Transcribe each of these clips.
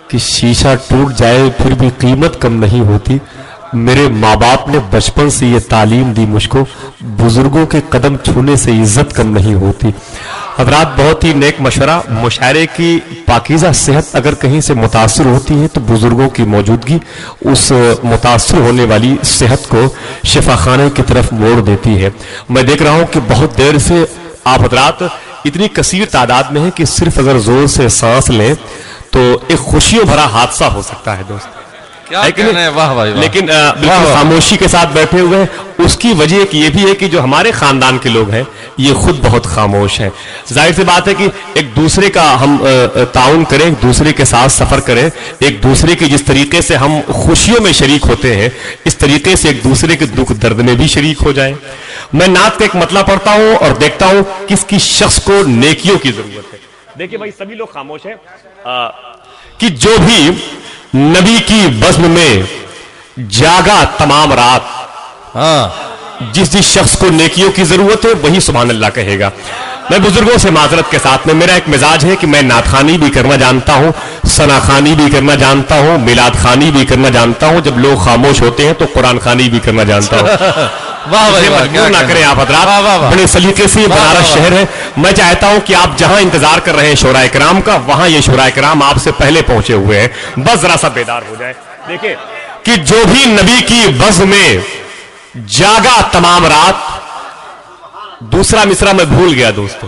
کہ شیشہ ٹوٹ جائے پھر بھی قیمت کم نہیں ہوتی. میرے ماں باپ نے بچپن سے یہ تعلیم دی مجھ کو, بزرگوں کے قدم چھونے سے عزت کم نہیں ہوتی. حضرات بہت ہی نیک مشورہ. مشاعرے کی پاکیزہ صحت اگر کہیں سے متاثر ہوتی ہے تو بزرگوں کی موجودگی اس متاثر ہونے والی صحت کو شفا خانے کی طرف موڑ دیتی ہے. میں دیکھ رہا ہوں کہ بہت دیر سے آپ حضرات اتنی کثیر تعداد میں ہیں کہ صرف اگر زور سے سانس لیں تو ایک خوشیوں بھرا حادثہ ہو سکتا ہے دوست. لیکن بالکل خاموشی کے ساتھ بیٹھے ہوئے ہیں. اس کی وجہ یہ بھی ہے کہ جو ہمارے خاندان کے لوگ ہیں یہ خود بہت خاموش ہیں. ظاہر سی بات ہے کہ ایک دوسرے کا ہم تعاون کریں, ایک دوسرے کے ساتھ سفر کریں, ایک دوسرے کی جس طریقے سے ہم خوشیوں میں شریک ہوتے ہیں اس طریقے سے ایک دوسرے کے دکھ درد میں بھی شریک ہو جائیں. میں نعت کا ایک مطلع پڑھتا ہوں اور دیکھتا ہوں کس کی شخص کو نیکیوں کی ضرورت ہے. دیکھیے بھائی سبھی لوگ خاموش ہیں. کہ جو بھی نبی کی بزم میں جاگا تمام رات, جس جس شخص کو نیکیوں کی ضرورت ہے وہی سبحان اللہ کہے گا. میں بزرگوں سے معذرت کے ساتھ میں میرا ایک مزاج ہے کہ میں نعت خوانی بھی کرنا جانتا ہوں, ثنا خوانی بھی کرنا جانتا ہوں, میلاد خوانی بھی کرنا جانتا ہوں, جب لوگ خاموش ہوتے ہیں تو قرآن خوانی بھی کرنا جانتا ہوں. مجبور نہ کریں آپ حضرات, بڑے سلیقے سے یہ بنارس شہر ہے. میں چاہتا ہوں کہ آپ جہاں انتظار کر رہے ہیں شورائے کرام کا, وہاں یہ شورائے کرام آپ سے پہلے پہنچے ہوئے ہیں. بس ذرا سا بیدار ہو جائے. دیکھیں کہ جو بھی نبی کی بزم میں جاگا تمام رات. دوسرا مصرع میں بھول گیا دوستو.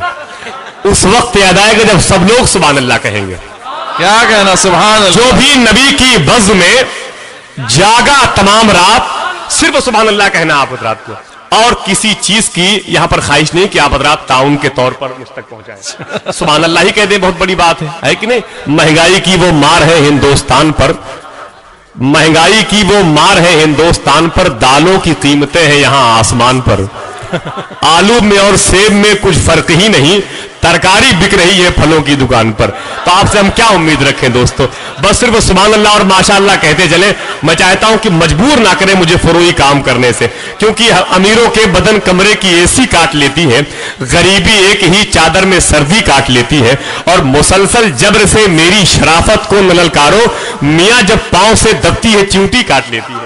اس وقت یاد آئے گا جب سب لوگ سبحان اللہ کہیں گے. کیا کہنا سبحان اللہ. جو بھی نبی کی بزم میں جاگا تمام رات, صرف سبحان اللہ کہنا آپ حضرات کو, اور کسی چیز کی یہاں پر خواہش نہیں کہ آپ حضرات تعاون کے طور پر مجھ تک پہنچائیں. سبحان اللہ ہی کہہ دیں, بہت بڑی بات ہے کہ نہیں. مہنگائی کی وہ مار ہے ہندوستان پر, مہنگائی کی وہ مار ہے ہندوستان پر, دالوں کی قیمتیں ہیں یہاں آسمان پر. آلو میں اور سیب میں کچھ فرق ہی نہیں, ترکاری بک رہی ہے پھلوں کی دکان پر. تو آپ سے ہم کیا امید رکھیں دوستو, بس صرف سبحان اللہ اور ماشاء اللہ کہتے چلیں. میں چاہتا ہوں کہ مجبور نہ کریں مجھے فروئی کام کرنے سے, کیونکہ امیروں کے بدن کمرے کی اے سی کاٹ لیتی ہے, غریبی ایک ہی چادر میں سردی کاٹ لیتی ہے, اور مسلسل جبر سے میری شرافت کو نلکارو, میاں جب پاؤں سے دبتی ہے چیونٹی کاٹ لیتی ہے.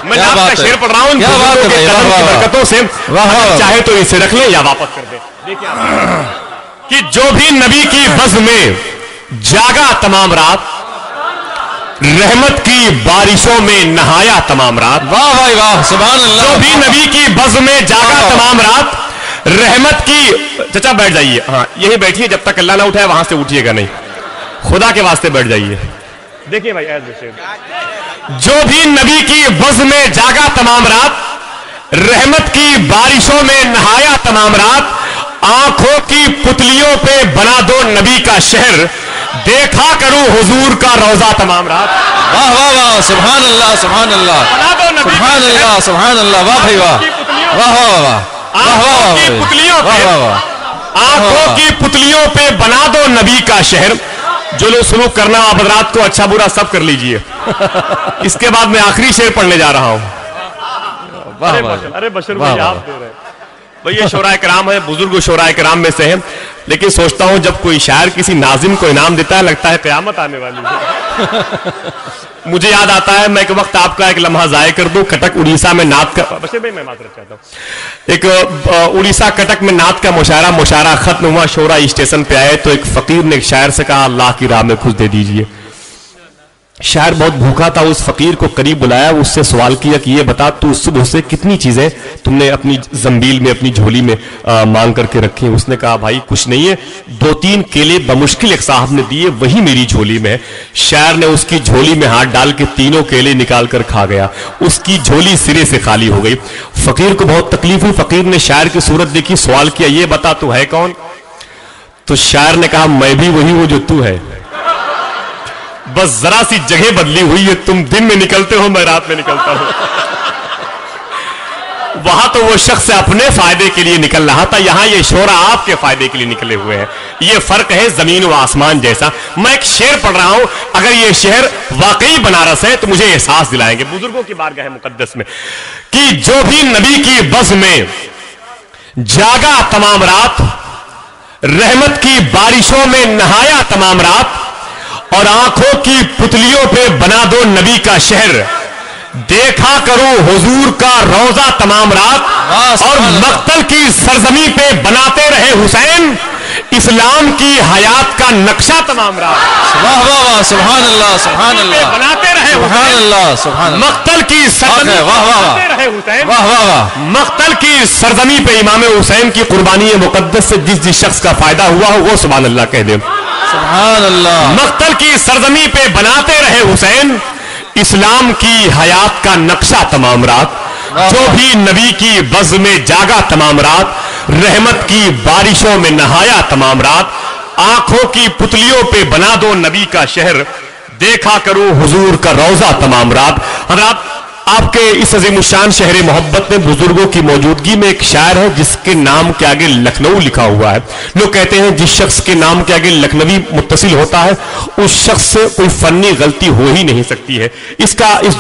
میں آپ کا شعر پڑھ رہا ہوں برکتوں سے, چاہے تو اسے رکھ لیں یا واپس کر دیں. کہ جو بھی نبی کی بزم میں جاگا تمام رات, رحمت کی بارشوں میں نہایا تمام رات. واہ بھائی واہ سبحان اللہ. جو بھی نبی کی بزم میں جاگا تمام رات, رحمت کی. چچا بیٹھ جائیے, ہاں یہی بیٹھیے, جب تک اللہ نہ اٹھائے وہاں سے اٹھیے گا نہیں, خدا کے واسطے بیٹھ جائیے. دیکھیے بھائی جو بھی نبی کی بزم میں جاگا تمام رات, رحمت کی بارشوں میں نہایا تمام رات, آنکھوں کی پتلیوں پہ بنا دو نبی کا شہر, دیکھا کروں حضور کا روزہ تمام رات. واہ واہ واہ سبحان اللہ سبحان اللہ سبحان اللہ سبحان اللہ. واہ بھائی واہ واہ واہ واہ. آنکھوں کی پتلیوں پہ بنا دو نبی کا شہر. جو لوگ سلوک کرنا آپ حضرات کو اچھا برا سب کر لیجئے. اس کے بعد میں آخری شعر پڑھنے جا رہا ہوں. ارے بشر بھائی آپ دے رہے ہیں بھئی, یہ شورائے کرام ہے, بزرگ شورائے کرام میں سے ہیں, لیکن سوچتا ہوں جب کوئی شاعر کسی ناظم کو انعام دیتا ہے لگتا ہے قیامت آنے والی ہے. مجھے یاد آتا ہے, میں ایک وقت آپ کا ایک لمحہ ضائع کر دوں. کٹک اڑیسہ میں نعت کا, بشیر بھائی میں معذرت چاہتا ہوں, ایک اڑیسہ کٹک میں نعت کا مشاعرہ ختم ہوا, شورا اسٹیشن پہ آئے تو ایک فقیر نے ایک شاعر سے کہا اللہ کی راہ میں کچھ دے دیجئے. شاعر بہت بھوکا تھا, اس فقیر کو قریب بلایا, اس سے سوال کیا کہ یہ بتا تو صبح سے کتنی چیزیں تم نے اپنی زنبیل میں اپنی جھولی میں مانگ کر کے رکھی. اس نے کہا بھائی کچھ نہیں ہے, 2-3 کیلے بمشکل ایک صاحب نے دیے, وہی میری جھولی میں ہے. شاعر نے اس کی جھولی میں ہاتھ ڈال کے 3 کیلے نکال کر کھا گیا, اس کی جھولی سرے سے خالی ہو گئی. فقیر کو بہت تکلیف ہوئی, فقیر نے شاعر کی صورت دیکھی, سوال کیا یہ بتا تو ہے کون. تو شاعر نے کہا میں بھی وہی ہوں جو تو ہے, بس ذرا سی جگہ بدلی ہوئی ہے, تم دن میں نکلتے ہو میں رات میں نکلتا ہوں. وہاں تو وہ شخص اپنے فائدے کے لیے نکل رہا تھا, یہاں یہ شعرا آپ کے فائدے کے لیے نکلے ہوئے ہیں. یہ فرق ہے زمین و آسمان جیسا. میں ایک شعر پڑھ رہا ہوں, اگر یہ شعر واقعی بنارس ہے تو مجھے احساس دلائیں گے بزرگوں کی بارگاہ مقدس میں, کہ جو بھی نبی کی بزم میں جاگا تمام رات, رحمت کی بارشوں میں نہایا تمام رات, اور آنکھوں کی پتلیوں پہ بنا دو نبی کا شہر، دیکھا کرو حضور کا روزہ تمام رات، اور مقتل کی سرزمی پہ بناتے رہے حسین اسلام کی حیات کا نقشہ تمام رات۔ واہ واہ واہ، سبحان اللہ سبحان اللہ، بناتے رہے سبحان اللہ سبحان اللہ، مقتل کی سرزمی پہ بناتے رہے حسین، واہ واہ واہ، مقتل کی سرزمی پہ امام حسین کی قربانی مقدس سے جس شخص کا فائدہ ہوا ہو وہ سبحان اللہ کہہ دے۔ سبحان اللہ، مقتل کی سرزمی پہ بناتے رہے حسین اسلام کی حیات کا نقشہ تمام رات، جو بھی نبی کی بز میں جاگا تمام رات، رحمت کی بارشوں میں نہایا تمام رات، آنکھوں کی پتلیوں پہ بنا دو نبی کا شہر، دیکھا کرو حضور کا روزہ تمام رات۔ حضرات آپ کے اس عظیم الشان شہر محبت میں بزرگوں کی موجودگی میں ایک شاعر ہے جس کے نام کے آگے لکھنؤ لکھا ہوا ہے۔ لوگ کہتے ہیں جس شخص کے نام کے آگے لکھنوی متصل ہوتا ہے اس شخص سے کوئی فنی غلطی ہو ہی نہیں سکتی ہے۔ اس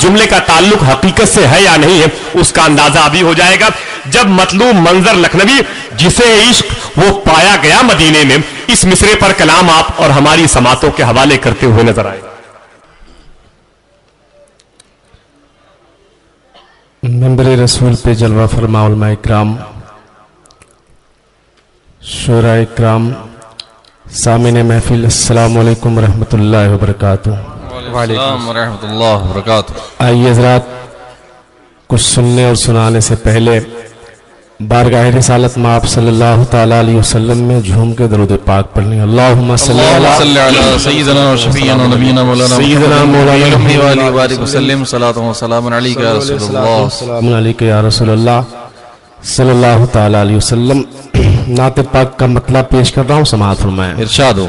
جملے کا تعلق حقیقت سے ہے یا نہیں ہے اس کا اندازہ ابھی ہو جائے گا جب مطلوب منظر لکھنوی جسے عشق وہ پایا گیا مدینے میں، اس مصرے پر کلام آپ اور ہماری سماعتوں کے حوالے کرتے ہوئے نظر آئے گا۔ منبر رسول پہ جلوہ فرما علماء اکرام، شعراء اکرام، سامعین محفل، السلام علیکم ورحمۃ اللہ وبرکاتہ۔ السلام ورحمۃ اللہ وبرکاتہ۔ آئیے حضرات کچھ سننے اور سنانے سے پہلے بارگاہ رسالت میں آپ صلی اللہ تعالیٰ علیہ وسلم میں جھوم کے درود پاک پڑھ لیں۔ اللہم صلی علی سیدنا و شفیعنا و نبینا مولانا سیدنا مولانا محمد و آلہ وسلم، صلاۃ و سلام علیک یا رسول اللہ، السلام علیکم یا رسول اللہ صلی اللہ تعالیٰ علیہ وسلم۔ نعت پاک کا مطلب پیش کر رہا ہوں، سماعت فرمائیں۔ ارشاد ہو۔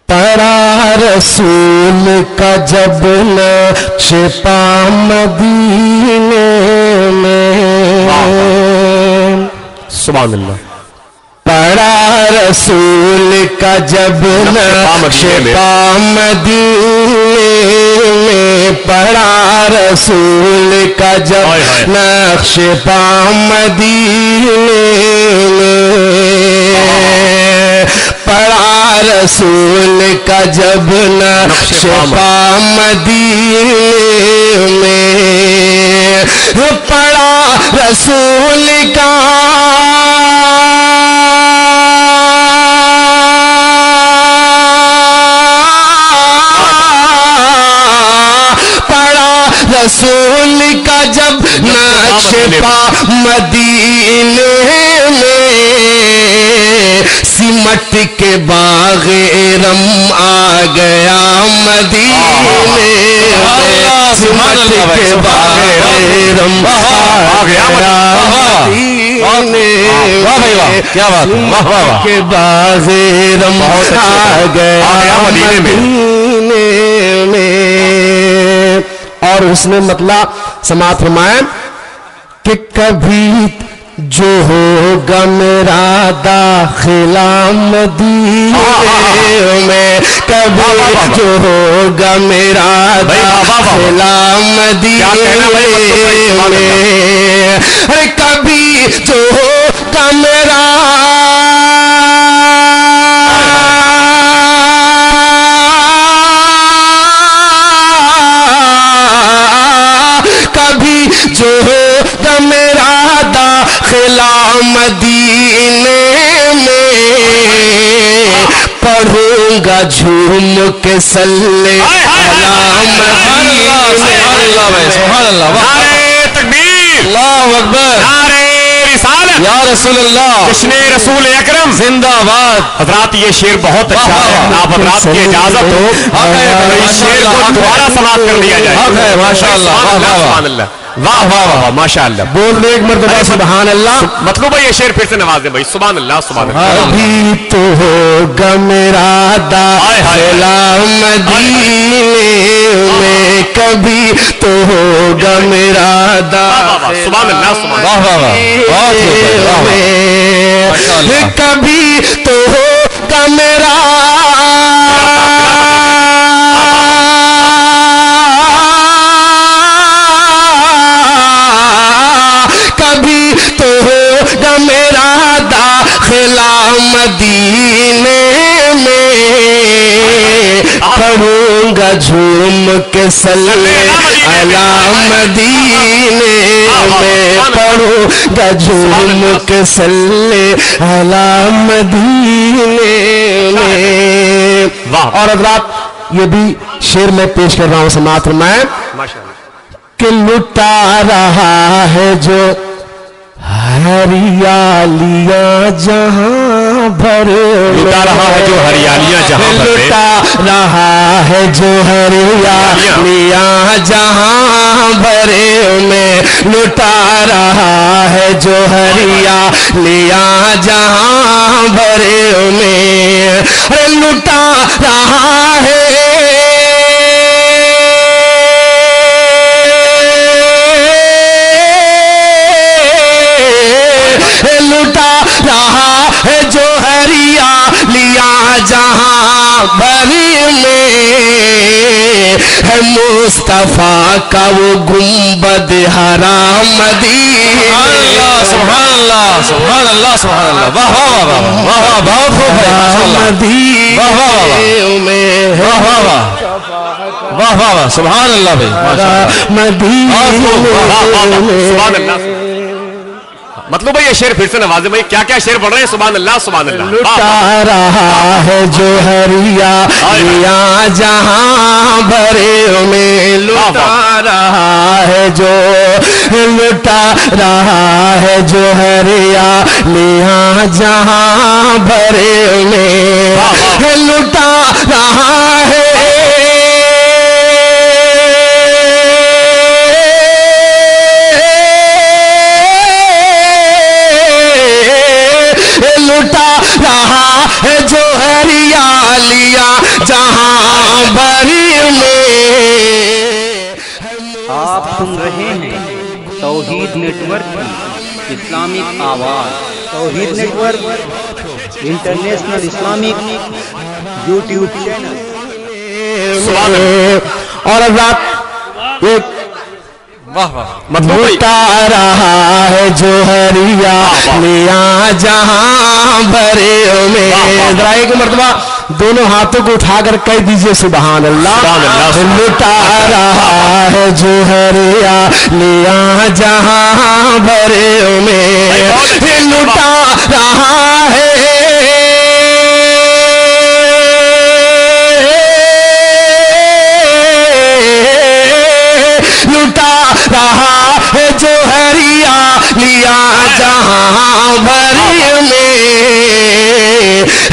پڑا رسول کا جب نقش پا مدینے میں، سبحان اللہ، پڑا رسول کا جب نقش پا مدینے میں، پڑا رسول کا جب نقش پا مدینے میں، پڑا رسول کا جب نقش پا مدینے میں، پڑا رسول کا رسول کا جب نقش پا مدینے میں، سمٹ کے باغ ارم آ گیا مدینے میں، سمٹ کے باغ ارم آ گیا مدینے میں، کیا بات ہے، واہ واہ واہ، کے باغ ارم آ گیا مدینے میں۔ اور اس نے مطلب سماعت فرمائیں کہ کبھی جو ہوگا میرا داخلہ مدینے میں، کبھی جو ہوگا میرا داخلہ مدینے میں، کبھی جو ہوگا میرا جو ہوگا میرا داخلہ مدینے میں، پڑھوں گا جھوم کے صلی سبحان اللہ، نعرہ تکبیر، اللہ اکبر، نعرہ رسالت، یا رسول اللہ، جشن رسول اکرم زندہ باد۔ حضرات یہ شعر بہت اچھا ہے، آپ حضرات کی اجازت ہو اس شعر کو دوبارہ سماعت کر دیا جائے۔ حق ہے، ماشاءاللہ، سبحان اللہ، واہ واہ واہ، ماشاء اللہ، بول ایک مرتبہ سبحان اللہ۔ مطلوب ہے یہ شعر پھر سے نواز دیں بھائی، سبحان اللہ سبحان اللہ۔ ابھی تو ہوگا میرا داخلہ مدینے میں، کبھی تو ہوگا میرا داخلہ سبحان اللہ سبحان اللہ، واہ واہ واہ، کبھی تو ہوگا میرا مدینے میں پڑھوں گا جھوم کے صلی علی مدینے میں پڑھوں گا جھوم کے صلی علی مدینے میں. اور حضرات یہ بھی شعر میں پیش کر رہا ہوں سماعت فرمائیں کہ لٹا رہا ہے جو ہریالیاں جہاں بھر لٹا رہا ہے جو ہریالیاں جہاں بھر لٹا رہا ہے جو ہریالیاں جہاں بھرے میں لٹا رہا ہے جو ہریالیاں جہاں بھرے میں لٹا رہا ہے جو ہریالیاں جہاں بھری میں ہے مصطفیٰ کا وہ گنبد حرام مدینے. سبحان اللہ سبحان اللہ سبحان اللہ. واہ واہ واہ واہ بہت خوب مدینے میں واہ واہ واہ واہ واہ سبحان اللہ بھائی مدینے سبحان اللہ. مطلب یہ شعر پھر سے نوازے بھائی کیا کیا شعر پڑھ رہے ہیں. سبحان اللہ سبحان اللہ. لٹا رہا ہے جو ہریالیاں جہاں بھرے میں لٹا رہا ہے جو لٹا رہا ہے جو ہریالیاں جہاں بھرے میں لٹا رہا ہے رہا ہے جو ہریالیاں جہاں بھری میں. آپ سن رہے ہیں توحید نیٹ ورک کی اسلامک آواز. Tauheed network international Islamic YouTube channel. اور حضرات ایک مطلب لٹا رہا ہے جو ہریالیاں جہاں بھرے میں. ذرا ایک مرتبہ دونوں ہاتھوں کو اٹھا کر کہہ دیجئے سبحان اللہ. لٹا رہا ہے جو ہریالیاں جہاں بھرے میں لٹا رہا ہے رہا ہے جو ہریالیاں جہاں بھری میں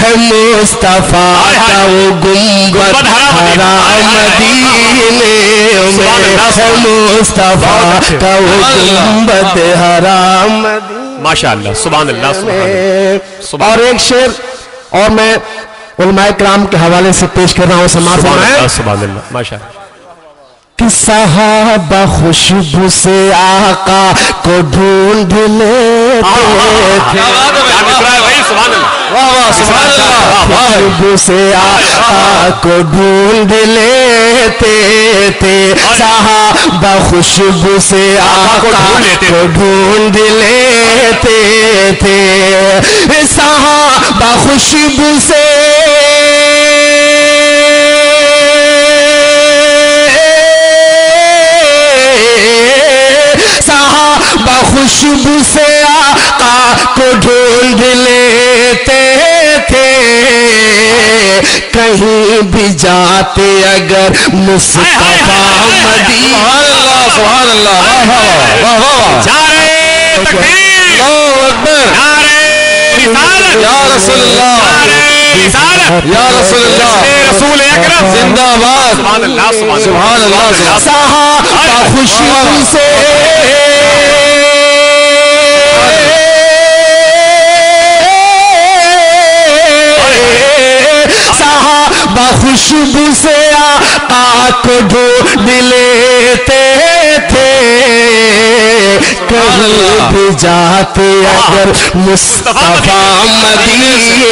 ہے مصطفیٰ کا وہ گنبد حرام مدینے میں ہے مصطفیٰ کا وہ گنبد حرام مدینے. ماشاءاللہ سبحان اللہ سبحان. اور ایک شعر اور میں علماء کرام کے حوالے سے پیش کر رہا ہوں سماعت فرمائیں. سبحان اللہ ماشاءاللہ. کہ صحابہ خوشبو سے آقا کو ڈھونڈ لیتے تھے. خوشبو سے آقا کو ڈھونڈ لیتے تھے. صحابہ خوشبو سے آقا کو ڈھونڈ لیتے تھے. صحابہ خوشبو سے خوشبو سے آقا کو ڈھونڈ لیتے تھے. کہیں بھی جاتے اگر مصطفیٰ مدینے. سبحان اللہ یا رسول اللہ یا رسول اللہ رسول اکرم زندہ باد. سبحان اللہ سبحان اللہ. صحابہ خوشبو سے خوشبو سے آقا کو ڈھونڈ لیتے تھے. کہیں بھی جاتے اگر مصطفیٰ مدینے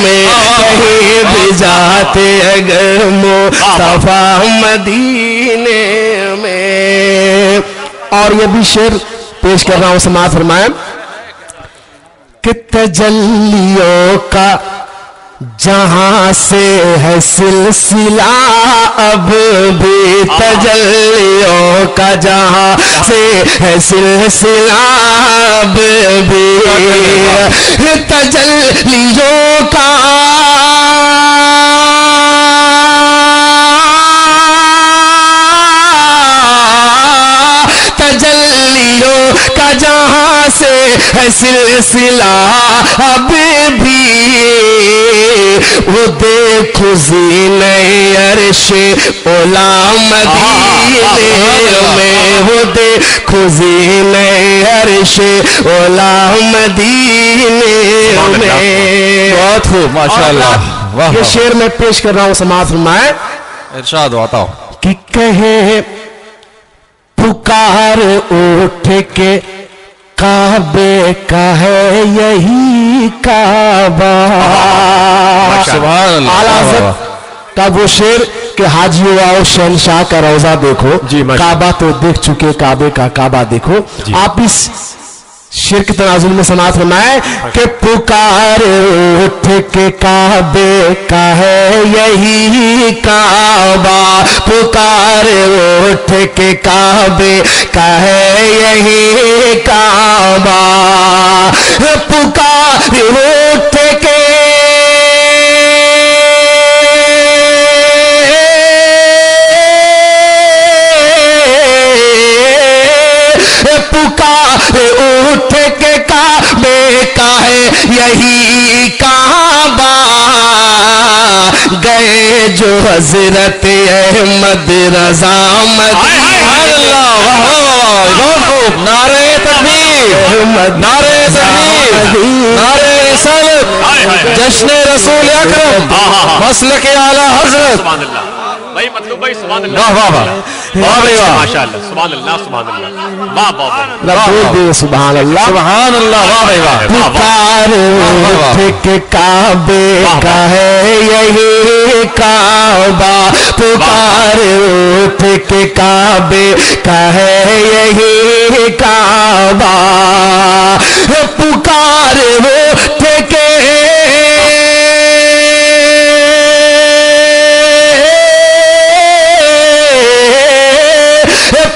میں کہیں بھی جاتے اگر مصطفیٰ مدینے میں. اور یہ بھی شعر پیش کر رہا ہوں سماعت فرمائیں کہ تجلیوں کا جہاں سے ہے سلسلہ اب بھی تجلیوں کا جہاں سے ہے سلسلہ اب بھی تجلیوں کا جہاں سے ہے سلسلہ اب بھی وہ دیکھو زینہ عرش اولا مدینے میں وہ دیکھو زینہ عرش اولا مدینے میں. بہت خوب ماشاءاللہ. یہ شعر میں پیش کر رہا ہوں سماعت فرمائے. ارشاد آتا کہ کہے پکار اٹھ کے کعبے کا ہے یہی کعبہ. سبحان اللہ. اعلیٰ حضرت کا وہ شعر کہ حاجیو آؤ شہنشاہ کا روضہ دیکھو, کعبہ تو دیکھ چکے کعبے کا کعبہ دیکھو. آپ اس شعر کے تناظر میں سماعت فرمائے کہ پکار اٹھ کے کعبے کا ہے یہی کعبہ. پکار اٹھ کے کعبے کا ہے یہی کعبہ. پکار اٹھ کے اٹھ کے کعبے کا ہے یہی کعبہ. گئے جو حضرت احمد رضا مدینہ. بہت خوب. نعرہ تکبیر, نعرہ تکبیر, نعرہ رسالت, جشن رسول اکرم, مسلک اعلیٰ حضرت. بھائی مطلب بھائی سبحان اللہ. واہ واہ واہ ماشاءاللہ. سبحان اللہ سبحان اللہ. واہ واہ واہ. سبحان اللہ سبحان اللہ. واہ بھائی واہ. پکار اٹھ کے کعبے کا ہے یہی کعبہ. پکار اٹھ کے کعبے کا ہے یہی کعبہ. پکار اٹھ کے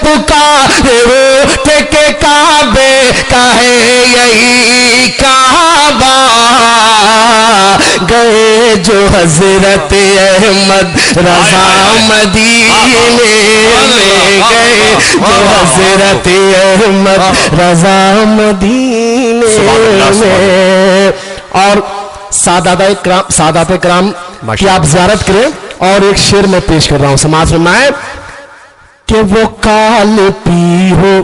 پکار اٹھ کے کعبے کا ہے یہی کعبہ. گئے جو حضرت احمد رضا مدینے میں. گئے جو حضرت احمد رضا مدینے میں. اور سادات کرام کی آپ زیارت کریں. اور ایک شعر میں پیش کر رہا ہوں سماعت فرمائیں کہ وہ کال پی ہو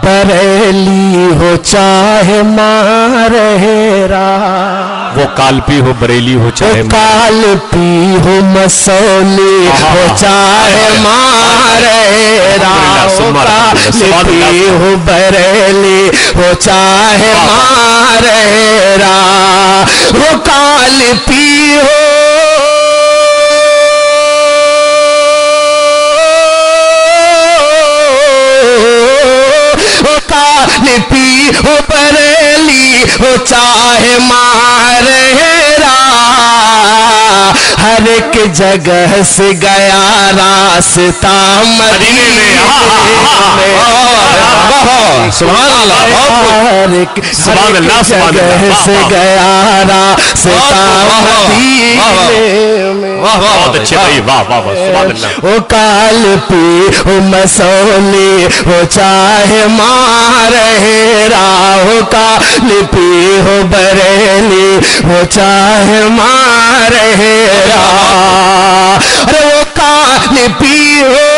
بریلی ہو چاہے مارہیرا. وہ کالپی ہو بریلی ہو چاہے کال پی ہو مسولی ہو چاہے مارہیرا. کال پی ہو بریلی ہو چاہے مارہیرا. وہ کال پی ہو پی ہو بریلی ہو چاہے مارہیرا. ہر ایک جگہ سے گیا راستہ مدینے میں. سبحان اللہ. ہر ایک جگہ سے گیا راستہ مدینے میں. بہت اچھے بھائی. واہ واہ واہ. سبحان اللہ. وہ کال پی ہو مسولی ہو چاہے مارہیرا. ہو کال پی ہو بریلی ہو چاہے مارہیرا. ارے وہ کال پی ہو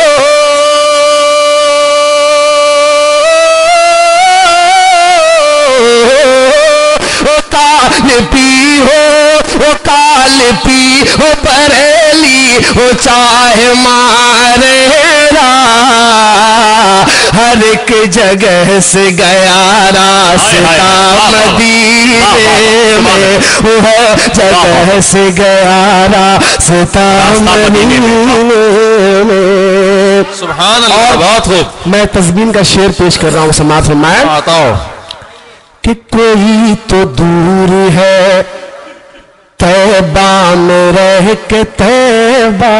پی ہو کال پی ہو بریلی ہو چاہے مارہیرا. ہر ایک جگہ سے گیا راستہ مدینے میں. وہ جگہ سے گیا راستہ مدینے میں. سبحان اللہ. بہت خوب. میں تزمین کا شعر پیش کر رہا ہوں سماعت فرمائیں. آتا ہو کہ کوئی تو دور ہے طیبہ میں رہ کے طیبہ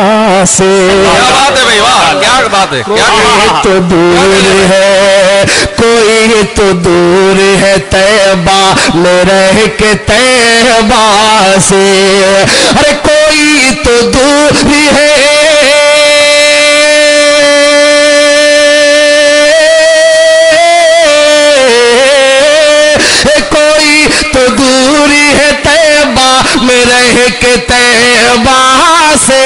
سے. کیا بات ہے بھائی، واہ کیا بات ہے. کوئی تو دور ہے، کوئی تو دور ہے طیبہ میں رہ کے طیبہ سے. ارے کوئی تو دور ہے، کوئی تو دور ہے طیبہ میں رہ کے طیبہ سے.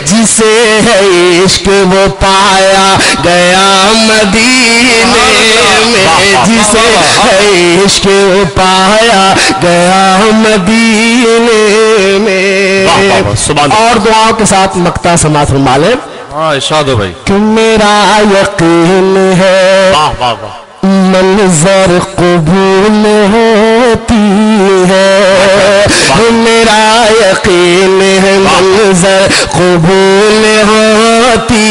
جسے ہے عشق وہ پایا گیا مدینے میں، جسے ہے عشق وہ پایا گیا مدینے میں. اور دعاؤں کے ساتھ مقطع سماعت فرما لیں. ہاں ارشاد ہو بھائی. کہ میرا یقین ہے منظر قبول ہوتی ہے، میرا یقین ہے منظر قبول ہوتی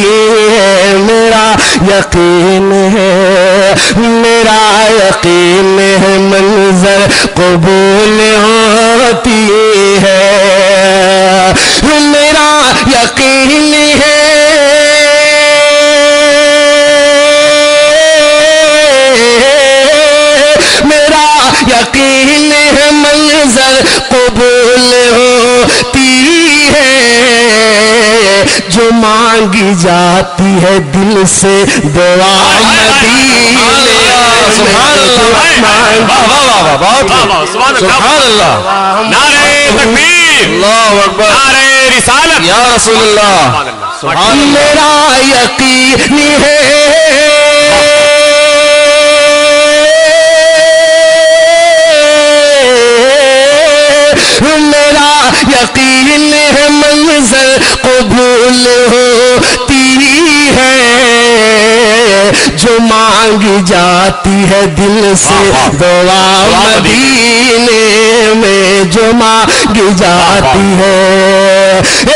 ہے. میرا یقین ہے، میرا یقین ہے منظر قبول ہوتی ہے. میرا یقین ہے، یقین ہے منظر قبول ہوتی ہے. جو مانگی جاتی ہے دل سے دعا مدینے میں. سبحان اللہ. نعرہ تکبیر، اللہ اکبر. نعرہ رسالت یا رسول اللہ. سبحان اللہ. میرا یقین ہے، میرا یقین ہے منظر قبول ہوتی ہے. جو مانگی جاتی ہے دل سے دعا مدینے میں، جو مانگی جاتی ہے.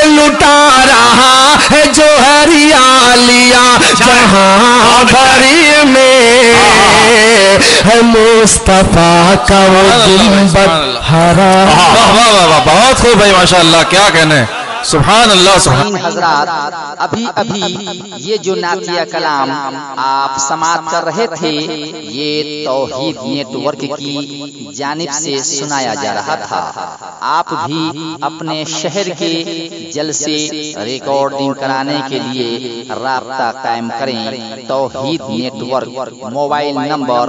لٹا رہا ہے جو ہریالیاں جہاں بھر میں، ہے مصطفیٰ کا وہ گنبد ہرا. بہت خوب بھائی ماشاء اللہ. کیا کہنے. سبحان اللہ. سبحان حضرات ابھی یہ جو نعتیہ کلام آپ سماعت کر رہے تھے یہ توحید نیٹ ورک کی جانب سے سنایا جا رہا تھا. آپ بھی اپنے شہر کے جلسے ریکارڈنگ کرانے کے لیے رابطہ قائم کریں. توحید نیٹ ورک، موبائل نمبر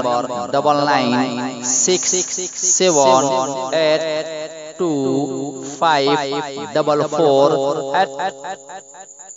9967844544.